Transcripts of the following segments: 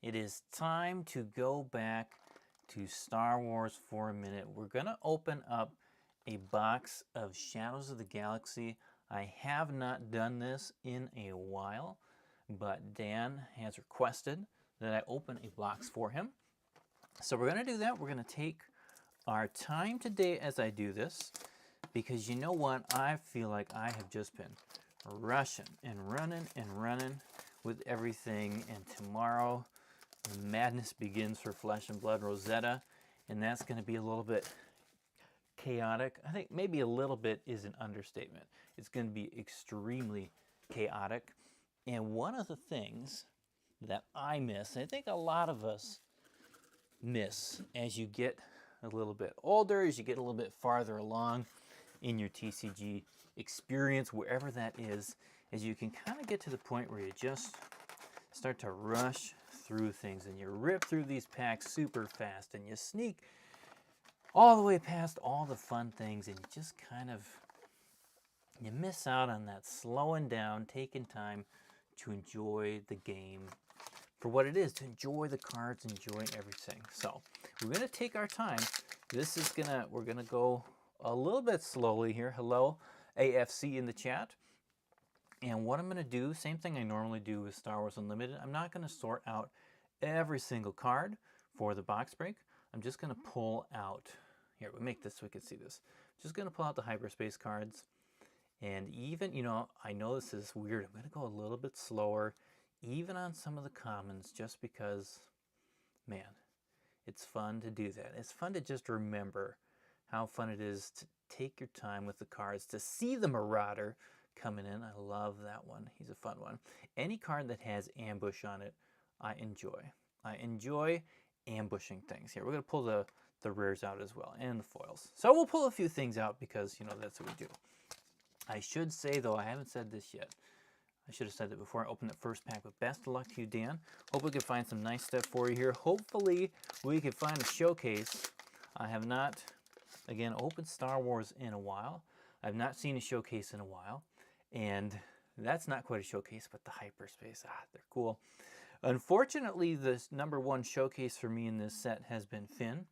It is time to go back to Star Wars for a minute. We're going to open up a box of Shadows of the Galaxy. I have not done this in a while, but Dan has requested that I open a box for him. So we're going to do that. We're going to take our time today as I do this, because you know what? I feel like I have just been rushing and running with everything, and tomorrow the madness begins for Flesh and Blood Rosetta, and that's going to be a little bit chaotic. I think maybe a little bit is an understatement. It's going to be extremely chaotic. And one of the things that I miss, and I think a lot of us miss as you get a little bit older, as you get a little bit farther along in your TCG experience, wherever that is you can kind of get to the point where you just start to rush through things and you rip through these packs super fast and you sneak all the way past all the fun things, and you just kind of you miss out on that slowing down, taking time to enjoy the game for what it is, to enjoy the cards, enjoy everything. So we're gonna take our time. We're gonna go a little bit slowly here. Hello, AFC in the chat. And what I'm going to do, same thing I normally do with Star Wars Unlimited, I'm not going to sort out every single card for the box break. I'm just going to pull out, here, we'll make this so we can see this. Just going to pull out the hyperspace cards. And even, I know this is weird. I'm going to go a little bit slower, even on some of the commons, just because, man, it's fun to do that. It's fun to just remember how fun it is to take your time with the cards, to see the Marauder coming in. I love that one. He's a fun one. Any card that has ambush on it, I enjoy. I enjoy ambushing things. Here, we're going to pull the rares out as well, and the foils. So we'll pull a few things out because, that's what we do. I should say, though, I haven't said this yet. I should have said that before I open the first pack, but best of luck to you, Dan. Hope we can find some nice stuff for you here. Hopefully, we can find a showcase. I have not, again, opened Star Wars in a while. I've not seen a showcase in a while. And that's not quite a showcase, but the hyperspace, they're cool. Unfortunately, the number one showcase for me in this set has been Finn.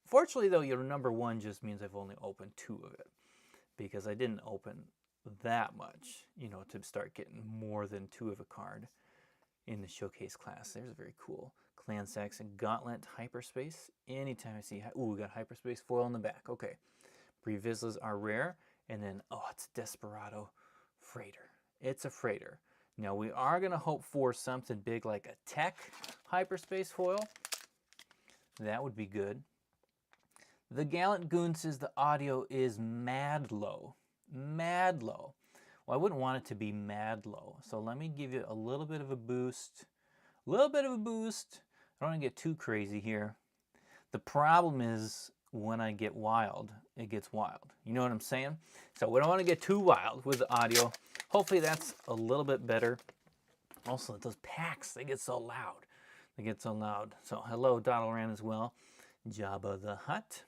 Fortunately, though, number one just means I've only opened 2 of it, because I didn't open that much, to start getting more than 2 of a card in the showcase class. There's a very cool Clan Saxon Gauntlet hyperspace. Anytime I see, we got hyperspace foil in the back. Okay, Previslas are rare. And then, it's Desperado Freighter. It's a freighter. Now, we are going to hope for something big like a tech hyperspace foil. That would be good. The Gallant Goon says the audio is mad low. Mad low. Well, I wouldn't want it to be mad low. So let me give you a little bit of a boost. A little bit of a boost. I don't want to get too crazy here. The problem is, when I get wild, it gets wild. You know what I'm saying? So we don't want to get too wild with the audio. Hopefully that's a little bit better. Also, those packs, they get so loud. They get so loud. So hello, Dottleran as well. Jabba the Hutt.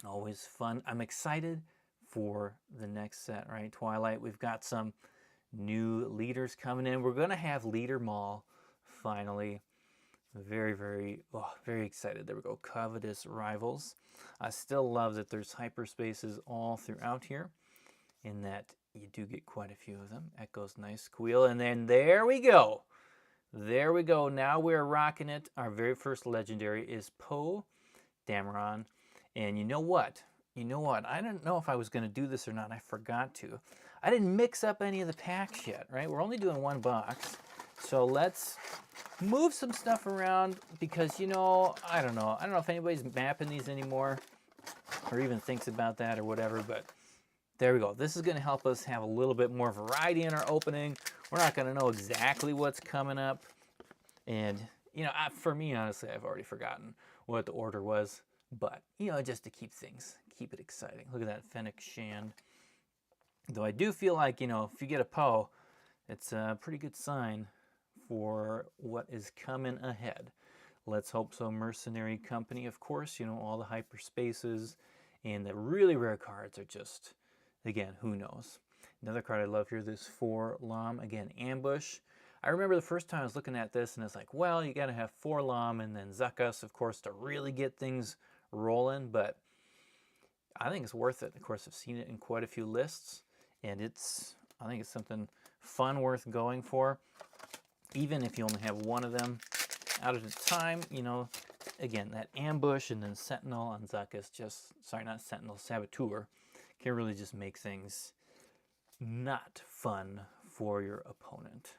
Always fun. I'm excited for the next set, right? Twilight, we've got some new leaders coming in. We're going to have Leader Maul, finally. Very, very excited. There we go. Covetous Rivals. I still love that there's hyperspaces all throughout here, in that you do get quite a few of them. Echo's nice squeal. And then there we go. There we go. Now we're rocking it. Our very first legendary is Poe Dameron. And you know what? I don't know if I was going to do this or not. I forgot to. I didn't mix up any of the packs yet, right? We're only doing 1 box. So let's move some stuff around, because, I don't know if anybody's mapping these anymore or even thinks about that or whatever, but there we go. This is going to help us have a little bit more variety in our opening. We're not going to know exactly what's coming up. And, for me, honestly, I've already forgotten what the order was, but, just to keep it exciting. Look at that Fennec Shand. Though I do feel like, if you get a Poe, it's a pretty good sign for what is coming ahead. Let's hope so. Mercenary Company, of course, all the hyperspaces and the really rare cards are just, again, who knows. Another card I love here, this 4 Lam, again, Ambush. I remember the first time I was looking at this and it's like, well, you got to have 4-LOM and then Zuckuss, of course, to really get things rolling, but I think it's worth it. Of course, I've seen it in quite a few lists, and I think it's something fun worth going for, even if you only have one of them out at a time. You know, again, that Ambush and then Sentinel on Zuckuss, sorry, not Sentinel, Saboteur, can really just make things not fun for your opponent.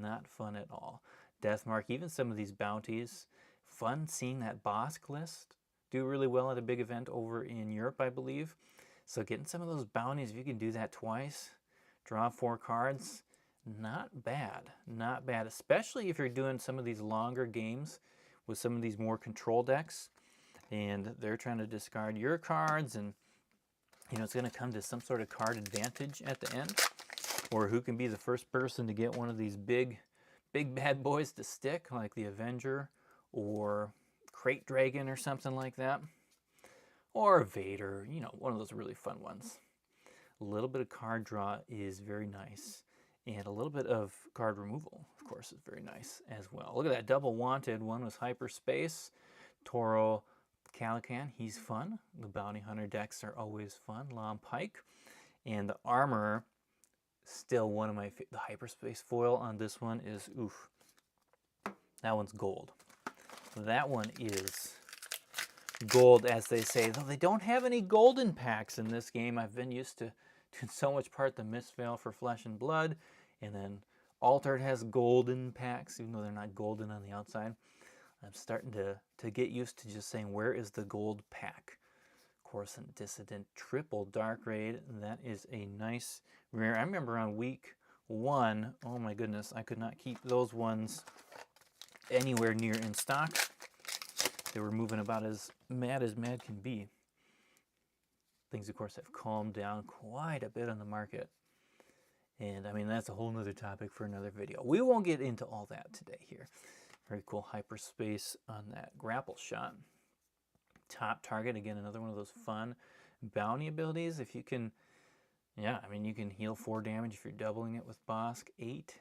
Not fun at all. Deathmark, even some of these bounties, fun seeing that Bossk list do really well at a big event over in Europe, I believe. So getting some of those bounties, if you can do that twice, draw 4 cards, not bad. Not bad, especially if you're doing some of these longer games with some of these more control decks, and they're trying to discard your cards, and you know, it's going to come to some sort of card advantage at the end, or who can be the first person to get one of these big bad boys to stick, like the Avenger or Crate Dragon or something like that, or Vader, you know, one of those really fun ones. A little bit of card draw is very nice, and a little bit of card removal, of course, is very nice as well. Look at that double wanted. One was Hyperspace, Toro Calican, he's fun. The Bounty Hunter decks are always fun. Lom Pike, and the Armorer, still one of my the Hyperspace foil on this one is, oof, that one's gold. That one is gold, as they say, though they don't have any golden packs in this game. I've been used to doing so much part the Mistveil for Flesh and Blood, and then Altered has golden packs, even though they're not golden on the outside. I'm starting to get used to just saying, where is the gold pack? Coruscant Dissident triple Dark Raid, that is a nice rare. I remember on week 1, oh my goodness, I could not keep those ones anywhere near in stock. They were moving about as mad can be. Things, of course, have calmed down quite a bit on the market. And, I mean, that's a whole nother topic for another video. We won't get into all that today here. Very cool Hyperspace on that Grapple Shot. Top Target, again, another one of those fun bounty abilities. If you can, yeah, I mean, you can heal 4 damage if you're doubling it with Bossk. 8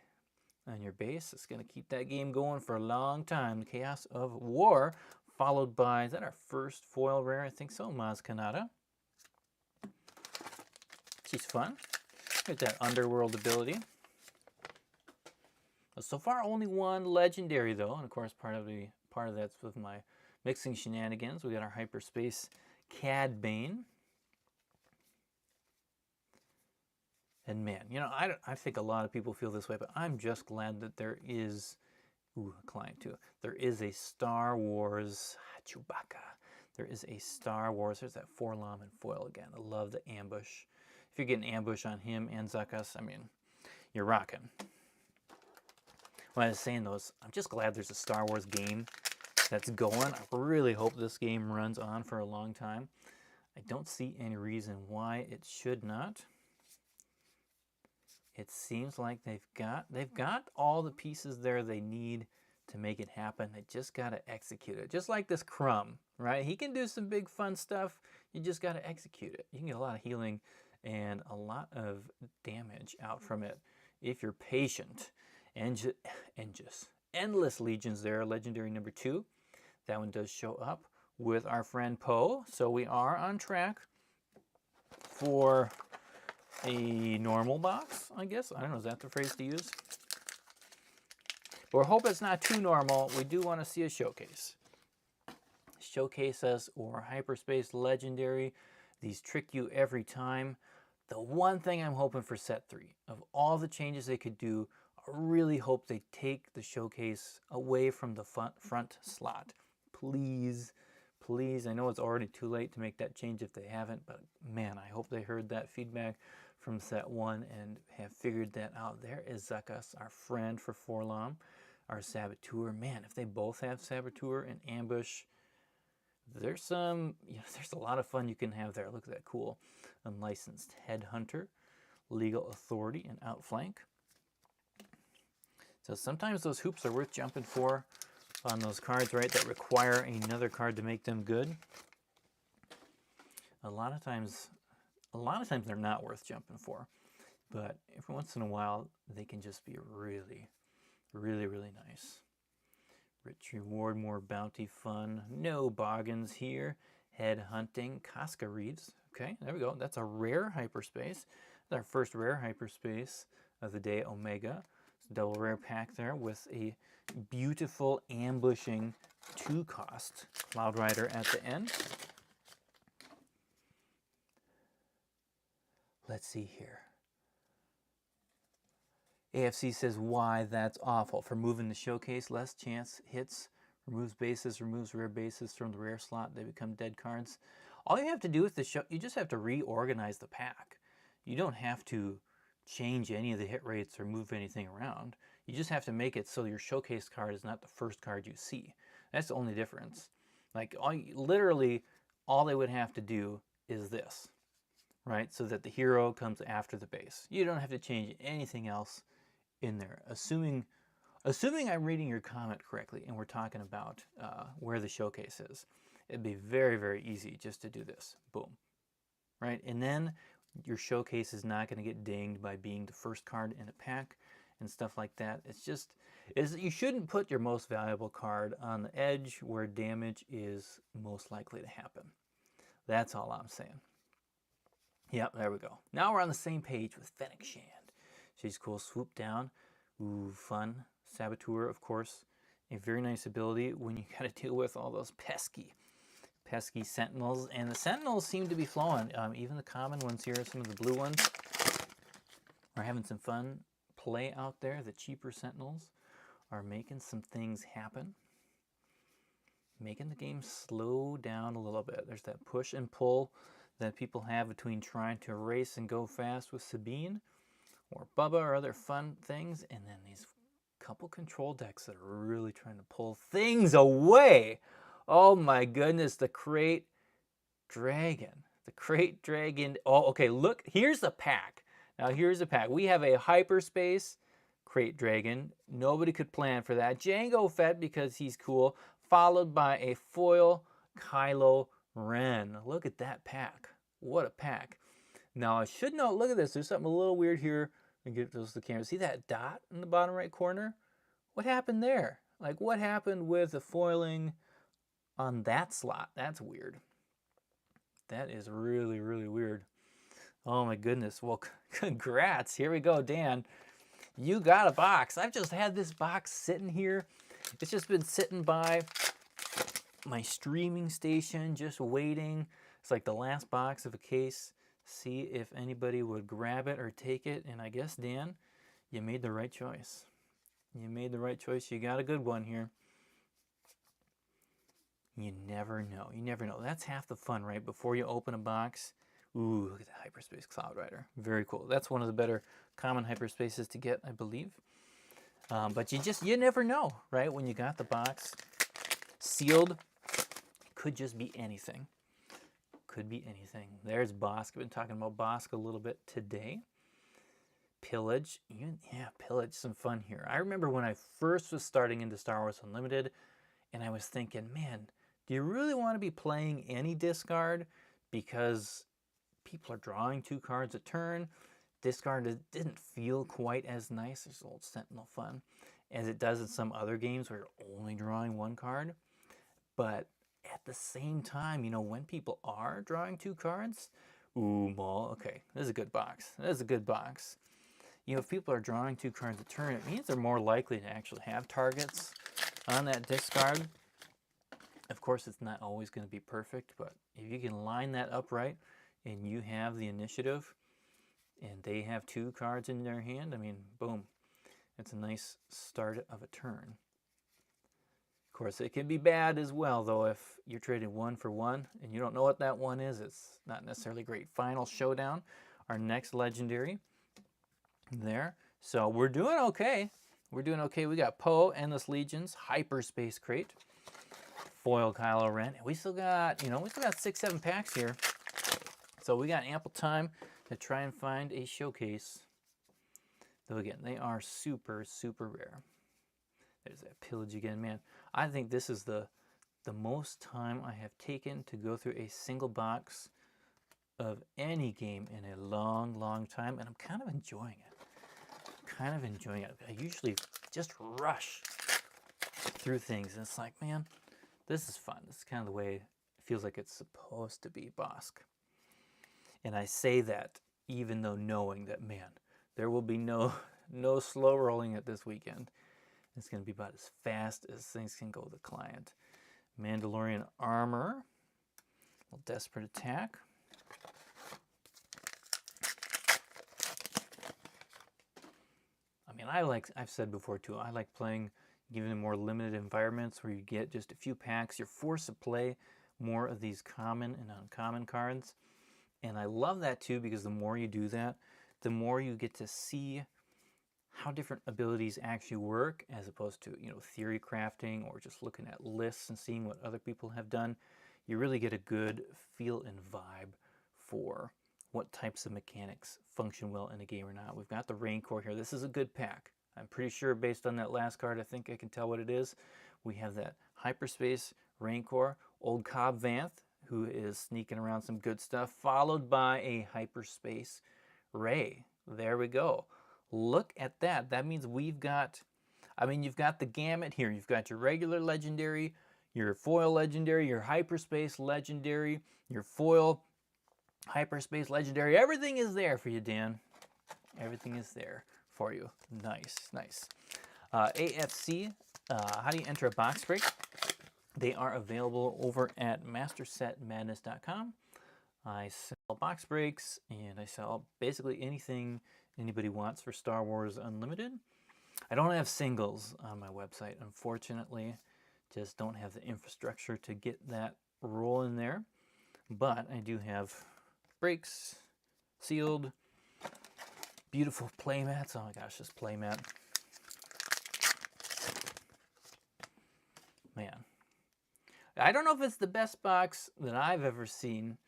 on your base. It's going to keep that game going for a long time. Chaos of War, followed by, is that our first foil rare? I think so, Maz Kanata. She's fun. Get that Underworld ability. So far, only one legendary, though, and of course, part of that's with my mixing shenanigans. We got our Hyperspace Cad Bane. And man, you know, I think a lot of people feel this way, but I'm just glad that there is, ooh, a client too. There is a Star Wars Chewbacca. There is a Star Wars. There's that 4-LOM and foil again. I love the Ambush. If you get an Ambush on him and Zuckuss, I mean, you're rocking. When I was saying those, I'm just glad there's a Star Wars game that's going. I really hope this game runs on for a long time. I don't see any reason why it should not. It seems like they've got all the pieces there they need to make it happen. They just got to execute it. Just like this Crumb, right? He can do some big fun stuff. You just got to execute it. You can get a lot of healing and a lot of damage out from it if you're patient. And just endless legions there. Legendary number 2. That one does show up with our friend Poe. So we are on track for a normal box, I guess. I don't know, is that the phrase to use? But we hope it's not too normal. We do want to see a showcase. Showcase us or Hyperspace Legendary. These trick you every time. The one thing I'm hoping for set 3, of all the changes they could do, I really hope they take the showcase away from the front slot. Please, please. I know it's already too late to make that change if they haven't, but man, I hope they heard that feedback from set 1 and have figured that out. There is Zuckuss, our friend for 4-LOM, our Saboteur. Man, if they both have Saboteur and Ambush, there's a lot of fun you can have there. Look at that cool Unlicensed Headhunter, Legal Authority, and Outflank. So sometimes those hoops are worth jumping for on those cards, right, that require another card to make them good. A lot of times they're not worth jumping for, but every once in a while they can just be really, Really, really nice. Rich reward, more bounty fun. No boggins here. Head hunting, Casca Reeves. Okay, there we go. That's a rare hyperspace. That's our first rare hyperspace of the day, Omega. It's a double rare pack there with a beautiful ambushing 2-cost Cloud Rider at the end. Let's see here. AFC says why that's awful. For moving the showcase, less chance hits, removes bases, removes rare bases from the rare slot. They become dead cards. All you have to do with the show, you just have to reorganize the pack. You don't have to change any of the hit rates or move anything around. You just have to make it so your showcase card is not the first card you see. That's the only difference. Like literally all they would have to do is this, right? So that the hero comes after the base. You don't have to change anything else in there, assuming I'm reading your comment correctly and we're talking about where the showcase is. It'd be very, very easy just to do this. Boom. Right? And then your showcase is not going to get dinged by being the first card in a pack and stuff like that. It's just, you shouldn't put your most valuable card on the edge where damage is most likely to happen. That's all I'm saying. Yep, there we go. Now we're on the same page with Fennec Shand. She's cool. Swoop down. Ooh, fun. Saboteur, of course. A very nice ability when you got to deal with all those pesky Sentinels. And the Sentinels seem to be flowing. Even the common ones here, some of the blue ones, are having some fun play out there. The cheaper Sentinels are making some things happen. Making the game slow down a little bit. There's that push and pull that people have between trying to race and go fast with Sabine or Bubba or other fun things, and then these couple control decks that are really trying to pull things away. Oh my goodness, the Krayt Dragon. The Krayt Dragon. Oh, okay, look, here's the pack. Now here's the pack. We have a hyperspace Krayt Dragon. Nobody could plan for that. Jango Fett because he's cool, followed by a foil Kylo Ren. Look at that pack. What a pack. Now I should note, look at this. There's something a little weird here. Let me get those to the camera. See that dot in the bottom right corner? What happened there? Like what happened with the foiling on that slot? That's weird. That is really, really weird. Oh my goodness. Well, congrats. Here we go, Dan. You got a box. I've just had this box sitting here. It's just been sitting by my streaming station, just waiting. It's like the last box of a case. See if anybody would grab it or take it. And I guess, Dan, you made the right choice. You made the right choice. You got a good one here. You never know. You never know. That's half the fun, right? Before you open a box. Ooh, look at that Hyperspace Cloud Rider. Very cool. That's one of the better common hyperspaces to get, I believe. But you never know, right? When you got the box sealed, could just be anything. Could be anything. There's Bossk. I've been talking about Bossk a little bit today. Pillage. Yeah, Pillage. Some fun here. I remember when I first was starting into Star Wars Unlimited, and I was thinking, man, do you really want to be playing any discard? Because people are drawing 2 cards a turn. Discard didn't feel quite as nice as old Sentinel fun as it does in some other games where you're only drawing 1 card. But at the same time, you know, when people are drawing 2 cards, ooh, Maul, okay, this is a good box. This is a good box. You know, if people are drawing 2 cards a turn, it means they're more likely to actually have targets on that discard. Of course, it's not always going to be perfect, but if you can line that up right and you have the initiative and they have 2 cards in their hand, I mean, boom. It's a nice start of a turn. Of course, it can be bad as well, though, if you're trading 1 for 1 and you don't know what that 1 is. It's not necessarily great. Final Showdown, our next legendary there. So we're doing okay. We're doing okay. We got Poe, Endless Legions, Hyperspace Krayt, foil Kylo Ren. And we still got, you know, we still got 6-7 packs here. So we got ample time to try and find a showcase. Though again, they are super, super rare. There's that Pillage again, man. I think this is the most time I have taken to go through a single box of any game in a long, long time, and I'm kind of enjoying it. I usually just rush through things. And it's like, man, this is fun. This is kind of the way it feels like it's supposed to be Bosk. And I say that even though knowing that, man, there will be no slow rolling it this weekend. It's going to be about as fast as things can go with the client. Mandalorian armor. A little desperate attack. I mean, I've said before too, I like playing even in more limited environments where you get just a few packs. You're forced to play more of these common and uncommon cards. And I love that too, because the more you do that, the more you get to see how different abilities actually work, as opposed to, you know, theory crafting or just looking at lists and seeing what other people have done. You really get a good feel and vibe for what types of mechanics function well in a game or not. We've got the Rancor here. This is a good pack. I'm pretty sure based on that last card, I think I can tell what it is. We have that Hyperspace Rancor, Old Cobb Vanth, who is sneaking around some good stuff, followed by a Hyperspace Rey. There we go. Look at that. That means we've got, I mean, you've got the gamut here. You've got your regular legendary, your foil legendary, your hyperspace legendary, your foil hyperspace legendary. Everything is there for you, Dan. Everything is there for you. Nice, nice. AFC, how do you enter a box break? They are available over at mastersetmadness.com. I sell box breaks, and I sell basically anything anybody wants for Star Wars Unlimited. I don't have singles on my website, unfortunately. Just don't have the infrastructure to get that rolling there. But I do have breaks, sealed, beautiful playmats. Oh my gosh, this playmat. Man. I don't know if it's the best box that I've ever seen.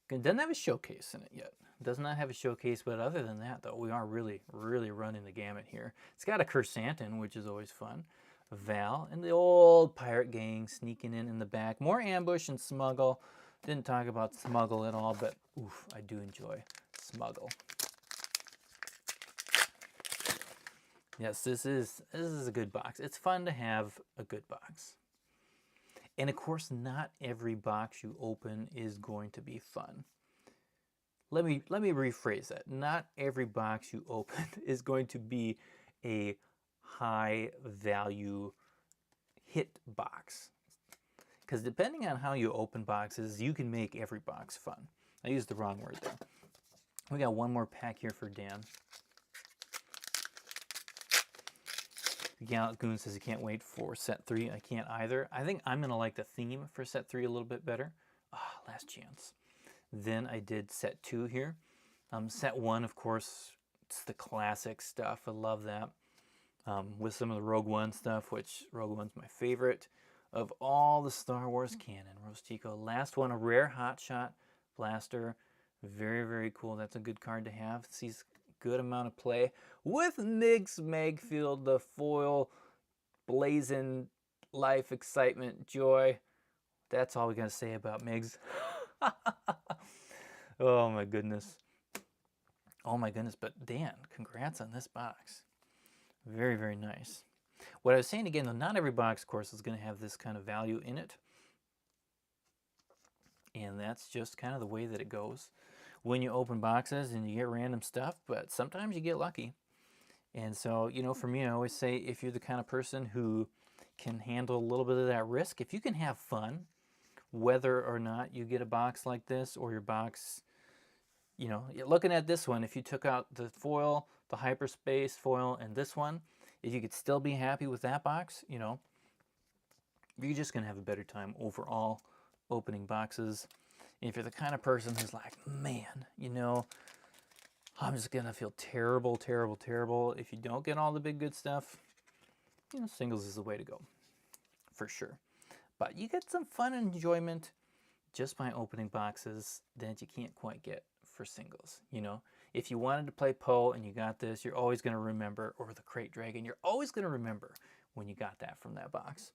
It doesn't have a showcase in it yet. It does not have a showcase, but other than that, though, we are really, really running the gamut here. It's got a Kersantin, which is always fun. Val, and the old pirate gang sneaking in the back. More ambush and smuggle. Didn't talk about smuggle at all, but oof, I do enjoy smuggle. Yes, this is a good box. It's fun to have a good box. And of course, not every box you open is going to be fun. Let me rephrase that. Not every box you open is going to be a high value hit box. Because depending on how you open boxes, you can make every box fun. I used the wrong word there. We got one more pack here for Dan. Gallant Goon says he can't wait for set 3. I can't either. I think I'm going to like the theme for set 3 a little bit better. Ah, last chance. Then I did set 2 here. Set 1, of course, it's the classic stuff. I love that. With some of the Rogue One stuff, which Rogue One's my favorite of all the Star Wars canon. Rostico. Last one, a rare Hotshot Blaster. Very, very cool. That's a good card to have. Sees good amount of play with Migs Magfield, the foil, blazing life, excitement, joy. That's all we gotta say about Migs. Oh my goodness. Oh my goodness. But Dan, congrats on this box. Very, very nice. What I was saying again, though, not every box, of course, is going to have this kind of value in it. And that's just kind of the way that it goes when you open boxes and you get random stuff, but sometimes you get lucky. And so, you know, for me, I always say if you're the kind of person who can handle a little bit of that risk, if you can have fun, whether or not you get a box like this or your box, you know, looking at this one, if you took out the foil, the hyperspace foil, and this one, if you could still be happy with that box, you know, you're just going to have a better time overall opening boxes. If you're the kind of person who's like, man, you know, I'm just going to feel terrible, terrible, terrible if you don't get all the big good stuff, you know, singles is the way to go, for sure. But you get some fun and enjoyment just by opening boxes that you can't quite get for singles, you know. If you wanted to play Poe and you got this, you're always going to remember, or the Krayt Dragon, you're always going to remember when you got that from that box.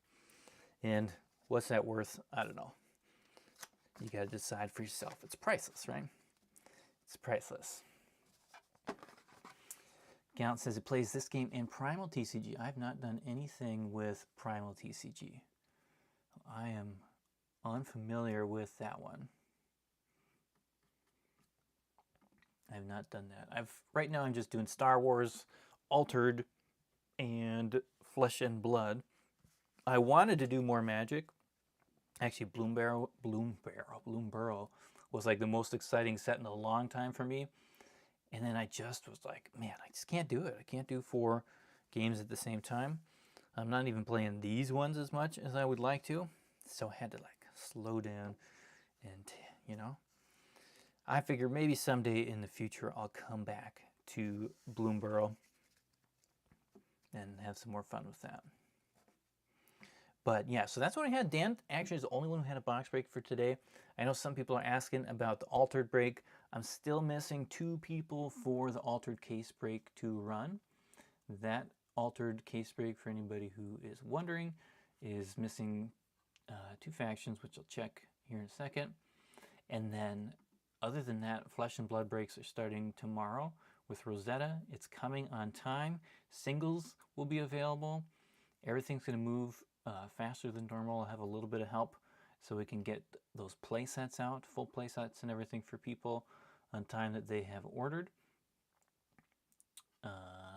And what's that worth? I don't know. You got to decide for yourself. It's priceless, right? It's priceless. Gallant says it plays this game in Primal TCG. I've not done anything with Primal TCG. I am unfamiliar with that one. I have not done that. Right now I'm just doing Star Wars, Altered, and Flesh and Blood. I wanted to do more Magic. Actually, Bloomburrow was like the most exciting set in a long time for me. And then I just was like, man, I just can't do it. I can't do 4 games at the same time. I'm not even playing these ones as much as I would like to. So I had to like slow down and, you know. I figure maybe someday in the future I'll come back to Bloomburrow and have some more fun with that. But yeah, so that's what I had. Dan actually is the only one who had a box break for today. I know some people are asking about the Altered break. I'm still missing 2 people for the Altered case break to run. That Altered case break, for anybody who is wondering, is missing 2 factions, which I'll check here in a second. And then other than that, Flesh and Blood breaks are starting tomorrow with Rosetta. It's coming on time. Singles will be available. Everything's going to move faster than normal. I'll have a little bit of help so we can get those play sets out, full play sets and everything for people on time that they have ordered.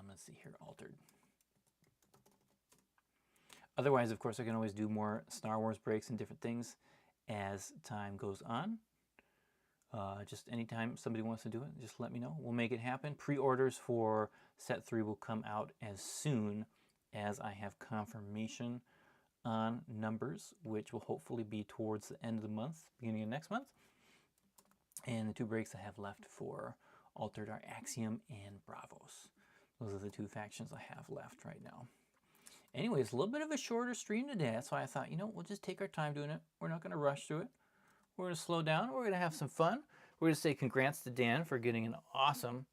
Let's see here, Altered. Otherwise, of course, I can always do more Star Wars breaks and different things as time goes on. Just anytime somebody wants to do it, just let me know. We'll make it happen. Pre-orders for set 3 will come out as soon as I have confirmation on numbers, which will hopefully be towards the end of the month, beginning of next month. And the 2 breaks I have left for Altered are Axiom and Bravos. Those are the 2 factions I have left right now. Anyways, a little bit of a shorter stream today. That's why I thought, you know, we'll just take our time doing it. We're not going to rush through it. We're going to slow down. We're going to have some fun. We're going to say congrats to Dan for getting an awesome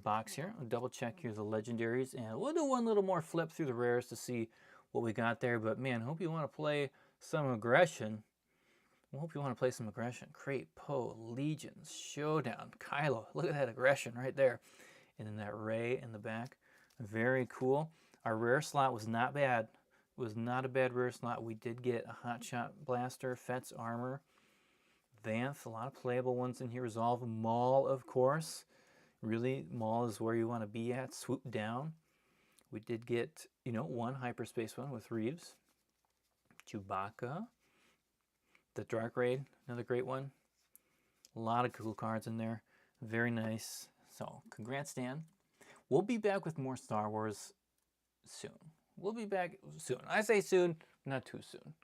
box here. I'll double check here the legendaries, and we'll do one little more flip through the rares to see what we got there. But man, hope you want to play some aggression. I hope you want to play some aggression. Crate, Poe, Legions, Showdown, Kylo. Look at that aggression right there. And then that Rey in the back. Very cool. Our rare slot was not bad. It was not a bad rare slot. We did get a Hotshot Blaster, Fett's Armor, Vanth, a lot of playable ones in here. Resolve, Maul, of course. Really, Maul is where you want to be at. Swoop Down. We did get, you know, 1 hyperspace one with Reeves. Chewbacca. The Dark Raid, another great one. A lot of cool cards in there. Very nice. So, congrats, Dan. We'll be back with more Star Wars soon. We'll be back soon. I say soon, not too soon,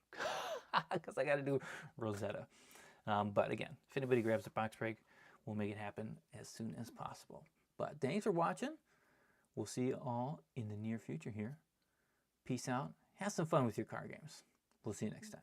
because I got to do Rosetta. But again, if anybody grabs a box break, we'll make it happen as soon as possible. But thanks for watching. We'll see you all in the near future here. Peace out. Have some fun with your card games. We'll see you next time.